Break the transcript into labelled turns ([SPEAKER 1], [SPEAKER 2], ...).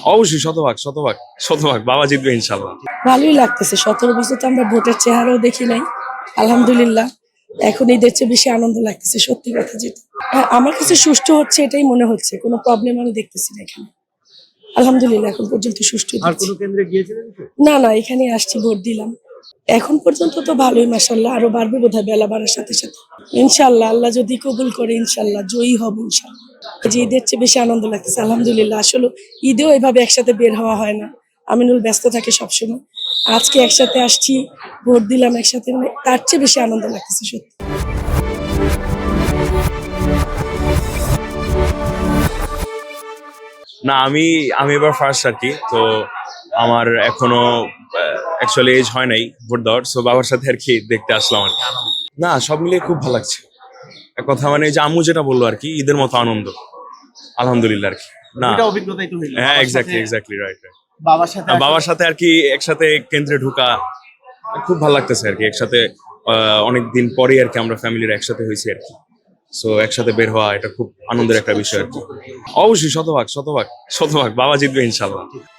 [SPEAKER 1] অবশ্যই শতভাগ শতভাগ শতভাগ বাবা জিতবে ইনশাল্লাহ।
[SPEAKER 2] ভালোই লাগতেছে, 17 বছর তো আমরা ভোটের চেহারাও দেখি নাই। আলহামদুলিল্লাহ, এখন ঈদের চেয়ে বেশি আনন্দ লাগতেছে, সত্যি কথা যেটা। আমার কাছে সুষ্ঠু হচ্ছে এটাই মনে হচ্ছে, কোনো প্রবলেম আমি দেখতেছি না এখানে। আলহামদুলিল্লাহ, এখন পর্যন্ত সুষ্ঠু
[SPEAKER 3] আর
[SPEAKER 2] দিচ্ছি।
[SPEAKER 3] কোনো কেন্দ্রে গিয়েছিলেন কি?
[SPEAKER 2] না, এখানে আসছি, ভোট দিলাম। এখন পর্যন্ত তো ভালোই, মাশাআল্লাহ, আরো বাড়বে বোধহয় বেলা বাড়ার সাথে সাথে। ইনশাআল্লাহ, আল্লাহ যদি কবুল করে, ইনশাআল্লাহ জয়ী হব ইনশাআল্লাহ। যে ঈদের চেয়ে বেশি আনন্দ লাগতেছে আলহামদুলিল্লাহ। আসলে ঈদেও এভাবে একসাথে বের হওয়া হয় না, আমিনুল ব্যস্ত থাকে সবসময়। আজকে একসাথে আসছি, ভোট দিলাম একসাথে, মানে তার চেয়ে বেশি আনন্দ লাগতেছে সত্যি।
[SPEAKER 1] না, আমি আমি এবার ফার্স্ট আর কি। তো আমার এখনো অ্যাকচুয়ালি এজ হয় নাই ভোট দেওয়ার, সো বাবার সাথে আর কি দেখতে আসলাম আর কি। না, সব মিলিয়ে খুব ভালো লাগছে। এক কথা মানে যে আম্মু যেটা বললো আর কি, ঈদের মতো আনন্দ আলহামদুলিল্লাহ আর কি। না,
[SPEAKER 3] এটা অভিজ্ঞতা একটু হইলো
[SPEAKER 1] হ্যাঁ,
[SPEAKER 3] বাবার
[SPEAKER 1] এক্স্যাক্টলি
[SPEAKER 3] সাথে-
[SPEAKER 1] এক্স্যাক্টলি রাইট রাইট।
[SPEAKER 3] বাবার সাথে
[SPEAKER 1] বাবার সাথে আর কি একসাথে কেন্দ্রে ঢুকা খুব ভালো লাগতেছে আর কি। একসাথে অনেক দিন পরে আর কি আমরা ফ্যামিলির একসাথে হয়েছি আর কি। সো একসাথে বের হওয়া এটা খুব আনন্দের একটা বিষয় আর কি। অবশ্যই শতভাগ শতভাগ শতভাগ বাবা জিতবে ইনশাল্লাহ।